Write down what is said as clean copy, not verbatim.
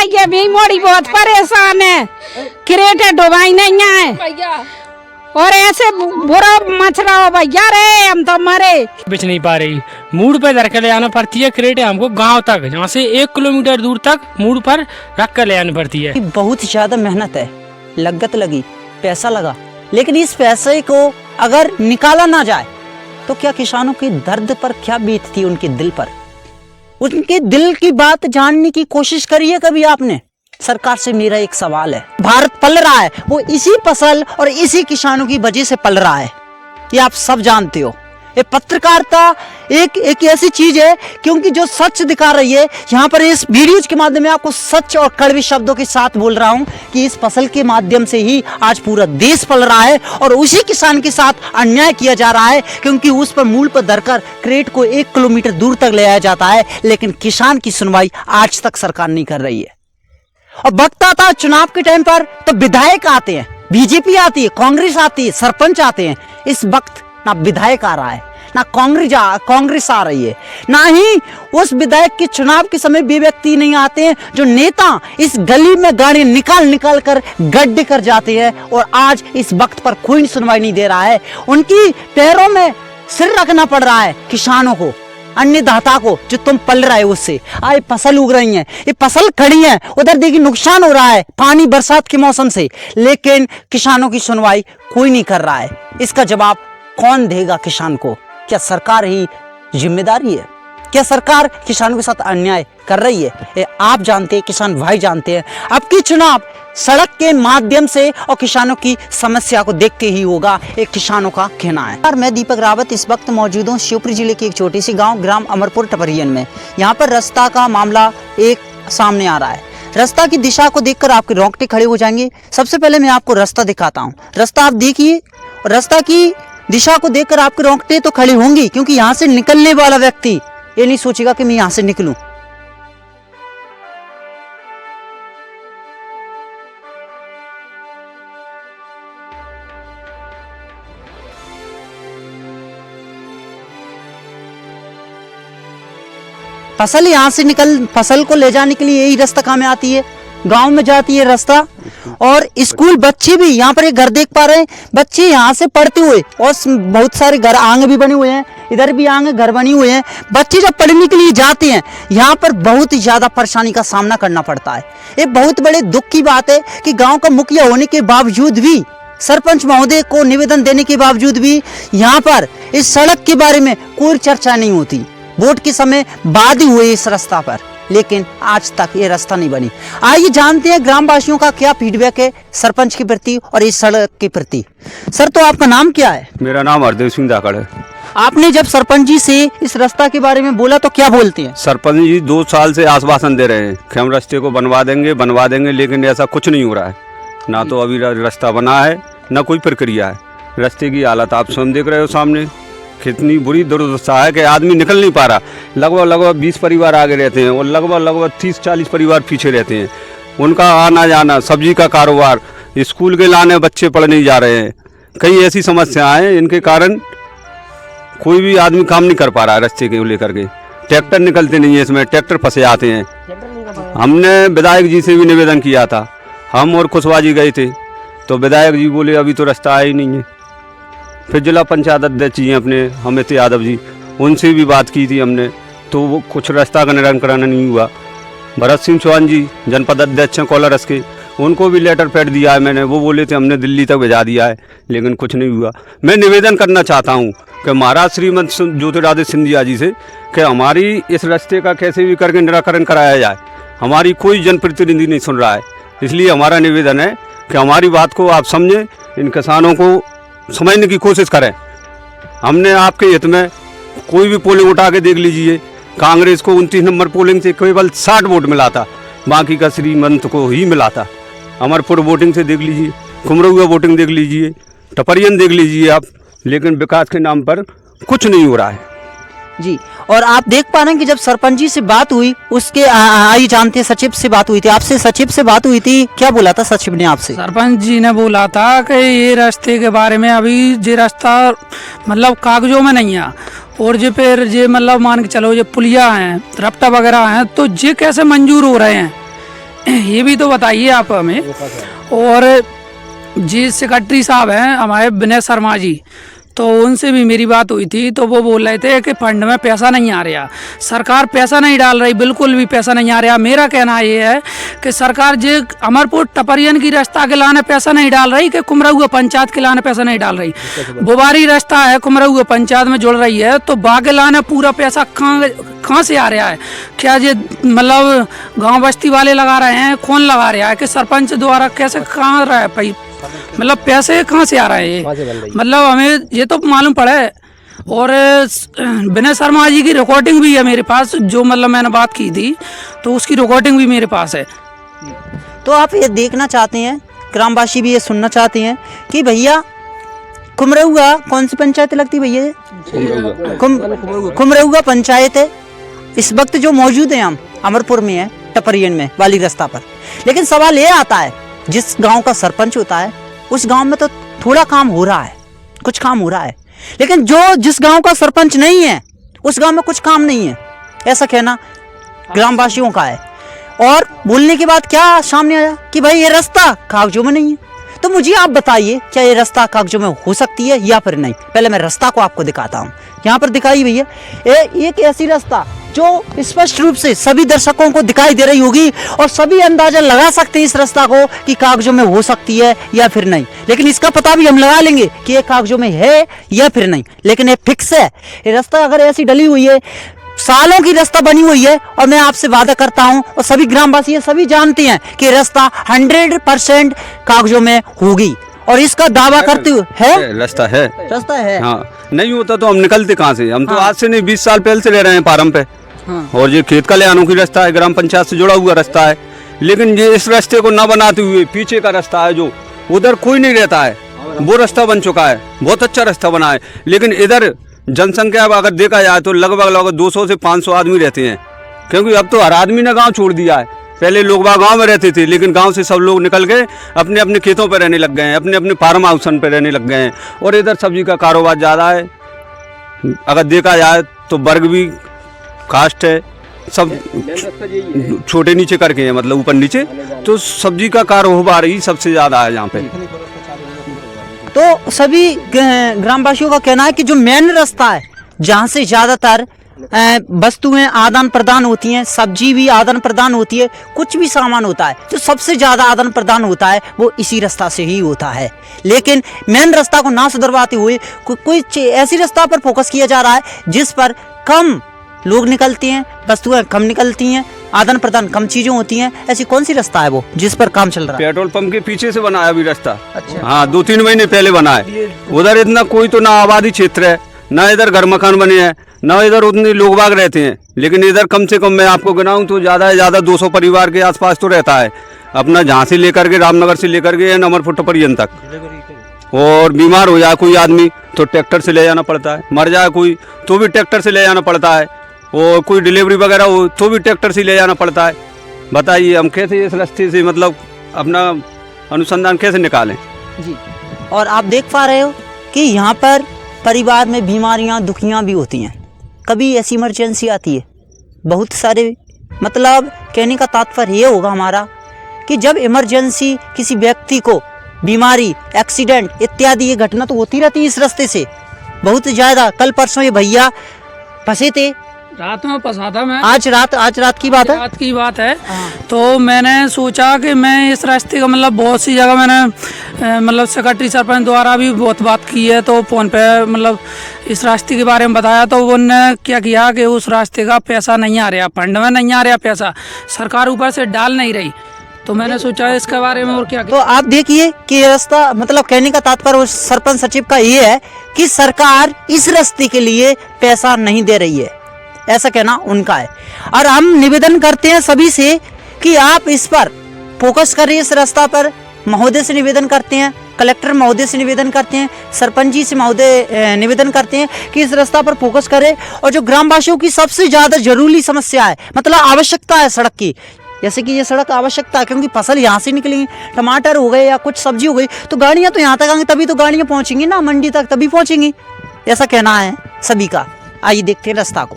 ये भी मोड़ी बहुत परेशान है, क्रेटे डुबाई नहीं है और ऐसे बुरा मचला हो भैया रे, हम तो मरे। बेच नहीं पा रही, मूड पे धर कर ले आना पड़ती है क्रेटे हमको गांव तक, जहाँ से 1 किलोमीटर दूर तक मूड पर रख कर ले आनी पड़ती है। बहुत ज्यादा मेहनत है, लागत लगी, पैसा लगा, लेकिन इस पैसे को अगर निकाला ना जाए तो क्या किसानों के दर्द पर क्या बीतती उनके दिल पर। उनके दिल की बात जानने की कोशिश करिए कभी आपने। सरकार से मेरा एक सवाल है, भारत पल रहा है वो इसी फसल और इसी किसानों की वजह से पल रहा है, ये आप सब जानते हो। ये पत्रकारिता एक ऐसी चीज है क्योंकि जो सच दिखा रही है, यहाँ पर इस वीडियोज के माध्यम में आपको सच और कड़वे शब्दों के साथ बोल रहा हूँ कि इस फसल के माध्यम से ही आज पूरा देश पल रहा है और उसी किसान के साथ अन्याय किया जा रहा है, क्योंकि उस पर मूल पर धरकर क्रेट को 1 किलोमीटर दूर तक ले आया जाता है, लेकिन किसान की सुनवाई आज तक सरकार नहीं कर रही है। और वक्त आता है चुनाव के टाइम पर तो विधायक आते हैं, बीजेपी आती है, कांग्रेस आती है, सरपंच आते हैं। इस वक्त ना विधायक आ रहा है, ना कांग्रेस आ रही है, ना ही उस विधायक के चुनाव के समय भी व्यक्ति नहीं आते हैं जो नेता इस गली में गाड़ी निकाल कर गड्ढे कर जाते हैं। और आज इस वक्त पर कोई सुनवाई नहीं दे रहा है। उनकी पैरों में सिर रखना पड़ रहा है किसानों को, अन्नदाता को, जो तुम पल रहे हो उससे। आज फसल उग रही है, ये फसल खड़ी है, उधर देखिए नुकसान हो रहा है पानी बरसात के मौसम से, लेकिन किसानों की सुनवाई कोई नहीं कर रहा है। इसका जवाब कौन देगा किसान को? क्या सरकार ही जिम्मेदारी है? क्या सरकार किसानों के साथ अन्याय कर रही है? ये आप जानते हैं, किसान भाई जानते हैं। अब की चुनाव सड़क के माध्यम से और किसानों की समस्या को देख के ही होगा, एक किसानों का कहना है। मैं दीपक रावत इस वक्त मौजूद हूँ शिवपुरी जिले की एक छोटी सी गांव ग्राम अमरपुर टपरियन में। यहाँ पर रास्ता का मामला एक सामने आ रहा है। रास्ता की दिशा को देखकर आपके रोंगटे खड़े हो जाएंगे। सबसे पहले मैं आपको रास्ता दिखाता हूँ। रास्ता आप देखिए, रास्ता की दिशा को देखकर आपके रोंगटे तो खड़े होंगे, क्योंकि यहाँ से निकलने वाला व्यक्ति ये नहीं सोचेगा कि मैं यहाँ से निकलूं। फसल यहाँ से फसल को ले जाने के लिए यही रास्ता काम में आती है, गांव में जाती है रास्ता। और स्कूल बच्चे भी यहाँ पर एक घर देख पा रहे हैं, बच्चे यहाँ से पढ़ते हुए, और बहुत सारे घर आंगन भी बने हुए हैं, इधर भी आंगन घर बने हुए हैं। बच्चे जब पढ़ने के लिए जाते हैं यहाँ पर बहुत ही ज्यादा परेशानी का सामना करना पड़ता है। ये बहुत बड़े दुख की बात है कि गाँव का मुखिया होने के बावजूद भी, सरपंच महोदय को निवेदन देने के बावजूद भी यहाँ पर इस सड़क के बारे में कोई चर्चा नहीं होती। वोट के समय बाद ही हुए इस रास्ता पर, लेकिन आज तक ये रास्ता नहीं बनी। आइए जानते हैं ग्रामवासियों का क्या फीडबैक है सरपंच के प्रति और इस सड़क के प्रति। सर, तो आपका नाम क्या है? मेरा नाम हरदेव सिंह धाकड़ है। आपने जब सरपंच जी से इस रास्ता के बारे में बोला तो क्या बोलते हैं? सरपंच जी 2 साल से आश्वासन दे रहे हैं कि हम रास्ते को बनवा देंगे, लेकिन ऐसा कुछ नहीं हो रहा है। ना तो अभी रास्ता बना है, ना कोई प्रक्रिया है। रास्ते की हालत आप स्वयं देख रहे हो सामने, कितनी बुरी दुर्दशा है कि आदमी निकल नहीं पा रहा। लगभग 20 परिवार आगे रहते हैं और लगभग 30-40 परिवार पीछे रहते हैं। उनका आना जाना, सब्जी का कारोबार, स्कूल के लाने बच्चे पढ़ नहीं जा रहे हैं। कई ऐसी समस्याएं हैं, इनके कारण कोई भी आदमी काम नहीं कर पा रहा है। रास्ते को लेकर के ट्रैक्टर निकलते नहीं है, इसमें ट्रैक्टर फंसे आते हैं। हमने विधायक जी से भी निवेदन किया था, हम और कुशवाहा जी गए थे, तो विधायक जी बोले अभी तो रास्ता आया ही नहीं है। फिर जिला पंचायत अध्यक्ष जी अपने अमित यादव जी, उनसे भी बात की थी हमने, तो वो कुछ रास्ता का निराकरण नहीं हुआ। भरत सिंह चौहान जी जनपद अध्यक्ष हैं कोलारस के, उनको भी लेटर पैड दिया है मैंने, वो बोले थे हमने दिल्ली तक भेजा दिया है, लेकिन कुछ नहीं हुआ। मैं निवेदन करना चाहता हूँ कि महाराज श्रीमंत ज्योतिरादित्य सिंधिया जी से कि हमारी इस रास्ते का कैसे भी करके निराकरण कराया जाए। हमारी कोई जनप्रतिनिधि नहीं सुन रहा है, इसलिए हमारा निवेदन है कि हमारी बात को आप समझें, इन किसानों को समझने की कोशिश करें। हमने आपके हित में कोई भी पोलिंग उठा के देख लीजिए, कांग्रेस को 29 नंबर पोलिंग से केवल 60 वोट मिला था, बाकी का श्रीमंत को ही मिला था। अमरपुर वोटिंग से देख लीजिए, कुमरौआ वोटिंग देख लीजिए, टपरियन देख लीजिए आप, लेकिन विकास के नाम पर कुछ नहीं हो रहा है जी। और आप देख पा रहे हैं कि जब सरपंच जी से बात हुई, उसके आई जानते हैं सचिव से बात हुई थी, आपसे सचिव से बात हुई थी, क्या बोला था सचिव ने आपसे? सरपंच जी ने बोला था कि ये रास्ते के बारे में अभी ये रास्ता मतलब कागजों में नहीं है, और जो फिर ये मतलब मान के चलो ये पुलिया हैं, रपटा वगैरह हैं, तो ये कैसे मंजूर हो रहे हैं? ये भी तो बताइए आप हमें। और जी सेक्रेटरी साहब हैं हमारे विनय शर्मा जी, तो उनसे भी मेरी बात हुई थी, तो वो बोल रहे थे कि फंड में पैसा नहीं आ रहा, सरकार पैसा नहीं डाल रही, बिल्कुल भी पैसा नहीं आ रहा। मेरा कहना ये है कि सरकार जो अमरपुर टपरियन की रास्ता के लाने पैसा नहीं डाल रही कि कुमरहुआ पंचायत के लाने पैसा नहीं डाल रही। बुबारी रास्ता है कुमरहुआ पंचायत में जुड़ रही है, तो बागे लाने पूरा पैसा कहाँ से आ रहा है? क्या ये मतलब गाँव बस्ती वाले लगा रहे हैं, कौन लगा रहा है कि सरपंच द्वारा कैसे कहाँ रहा है मतलब पैसे कहाँ से आ रहे हैं? मतलब हमें ये तो मालूम पड़ा है। और विनय शर्मा जी की रिकॉर्डिंग भी है मेरे पास, जो मतलब मैंने बात की थी, तो उसकी रिकॉर्डिंग भी मेरे पास है। तो आप ये देखना चाहते हैं, ग्रामवासी भी ये सुनना चाहते हैं कि भैया कुमरहुआ कौन सी पंचायत लगती भैया? कुमरहुआ पंचायत है इस वक्त जो मौजूद है, हम अमरपुर में है, टपरियन में वाली रास्ता पर। लेकिन सवाल ये आता है, जिस गांव का सरपंच होता है उस गांव में तो थोड़ा काम हो रहा है, कुछ काम हो रहा है, लेकिन जिस गांव का सरपंच नहीं है उस गांव में कुछ काम नहीं है, ऐसा कहना ग्रामवासियों का है। और बोलने के बाद क्या सामने आया कि भाई ये रास्ता कागजों में नहीं है। तो मुझे आप बताइए, क्या ये रास्ता कागजों में हो सकती है या फिर नहीं? पहले मैं रास्ता को आपको दिखाता हूँ। यहाँ पर दिखाइए भैया, एक ऐसी रास्ता जो स्पष्ट रूप से सभी दर्शकों को दिखाई दे रही होगी और सभी अंदाजा लगा सकते हैं इस रास्ता को कि कागजों में हो सकती है या फिर नहीं। लेकिन इसका पता भी हम लगा लेंगे कि ये कागजों में है या फिर नहीं। लेकिन ये फिक्स है, ये रास्ता अगर ऐसी डली हुई है, सालों की रास्ता बनी हुई है, और मैं आपसे वादा करता हूं और सभी ग्रामवासी सभी जानते हैं कि रास्ता 100% कागजों में होगी, और इसका दावा करते हुए है रास्ता है। हाँ, नहीं होता तो हम निकलते कहाँ से? हम तो आज से नहीं 20 साल पहले से ले रहे हैं फार्म पे। और ये खेत कल्याणों की रास्ता है, ग्राम पंचायत से जुड़ा हुआ रास्ता है। लेकिन ये इस रास्ते को न बनाते हुए पीछे का रास्ता है जो उधर कोई नहीं रहता है, वो रास्ता बन चुका है, बहुत अच्छा रास्ता बना है। लेकिन इधर जनसंख्या अगर देखा जाए तो लगभग 200 से 500 आदमी रहते हैं, क्योंकि अब तो हर आदमी ने गाँव छोड़ दिया है। पहले लोग गांव में रहते थे, लेकिन गांव से सब लोग निकल गए, अपने अपने खेतों पर रहने लग गए हैं, अपने अपने फार्म हाउस पर रहने लग गए हैं। और इधर सब्जी का कारोबार ज़्यादा है। अगर देखा जाए तो वर्ग भी कास्ट है, सब छोटे नीचे करके हैं, मतलब ऊपर नीचे, तो सब्जी का कारोबार ही सबसे ज़्यादा है यहाँ पे। तो सभी ग्रामवासियों का कहना है कि जो मेन रास्ता है जहाँ से ज़्यादातर वस्तुएं आदान प्रदान होती हैं, सब्जी भी आदान प्रदान होती है, कुछ भी सामान होता है, जो सबसे ज़्यादा आदान प्रदान होता है वो इसी रास्ता से ही होता है। लेकिन मेन रास्ता को ना सुधरवाते हुए कोई ऐसी रास्ता पर फोकस किया जा रहा है जिस पर कम लोग निकलते हैं, वस्तुएं कम निकलती हैं, आदान प्रदान कम चीज़ें होती हैं। ऐसी कौन सी रास्ता है वो जिस पर काम चल रहा है? पेट्रोल पंप के पीछे से बना है अभी रास्ता। अच्छा। हाँ, 2-3 महीने पहले बना है। उधर इतना कोई तो ना आबादी क्षेत्र है, ना इधर घर मकान बने हैं, ना इधर उतने लोग बाग रहते हैं। लेकिन इधर कम से कम मैं आपको गिनाऊं तो ज़्यादा से ज़्यादा 200 परिवार के आसपास तो रहता है, अपना जहाँ से लेकर के रामनगर से लेकर के अमरपुर टपरियन तक। और बीमार हो जाए कोई आदमी तो ट्रैक्टर से ले जाना पड़ता है, मर जाए कोई तो भी ट्रैक्टर से ले जाना पड़ता है, और कोई डिलीवरी वगैरह हो तो भी ट्रैक्टर से ले जाना पड़ता है। बताइए हम कैसे इस रास्ते से मतलब अपना अनुसंधान कैसे निकालें? जी, और आप देख पा रहे हो कि यहाँ पर परिवार में बीमारियाँ दुखियाँ भी होती हैं, कभी ऐसी इमरजेंसी आती है, बहुत सारे, मतलब कहने का तात्पर्य ये होगा हमारा कि जब इमरजेंसी किसी व्यक्ति को बीमारी, एक्सीडेंट इत्यादि ये घटना तो होती रहती है इस रास्ते से बहुत ज़्यादा। कल परसों ये भैया फंसे थे, रात में फंसा था मैं। आज रात की बात है। रात की बात है। तो मैंने सोचा कि मैं इस रास्ते का मतलब बहुत सी जगह मैंने मतलब सेक्रेटरी सरपंच द्वारा भी बहुत बात की है, तो फ़ोन पे मतलब इस रास्ते के बारे में बताया, तो उन्होंने क्या किया कि उस रास्ते का पैसा नहीं आ रहा, फंड में नहीं आ रहा पैसा, सरकार ऊपर से डाल नहीं रही। तो मैंने सोचा इसके बारे में और क्या। तो आप देखिए कि ये रास्ता, मतलब कहने का तात्पर्य सरपंच सचिव का ये है कि सरकार इस रास्ते के लिए पैसा नहीं दे रही है, ऐसा कहना उनका है। और हम निवेदन करते हैं सभी से कि आप इस पर फोकस करिए, इस रास्ता पर। महोदय से निवेदन करते हैं, कलेक्टर महोदय से निवेदन करते हैं, सरपंच जी से महोदय निवेदन करते हैं कि इस रास्ता पर फोकस करें। और जो ग्रामवासियों की सबसे ज़्यादा जरूरी समस्या है, मतलब आवश्यकता है सड़क की, जैसे कि ये सड़क आवश्यकता है क्योंकि फसल यहाँ से निकलेंगी, टमाटर हो गए या कुछ सब्जी हो गई, तो गाड़ियाँ तो यहाँ तक आएंगी, तभी तो गाड़ियाँ पहुँचेंगी ना मंडी तक, तभी पहुँचेंगी, ऐसा कहना है सभी का। आइए देखते हैं रास्ता को।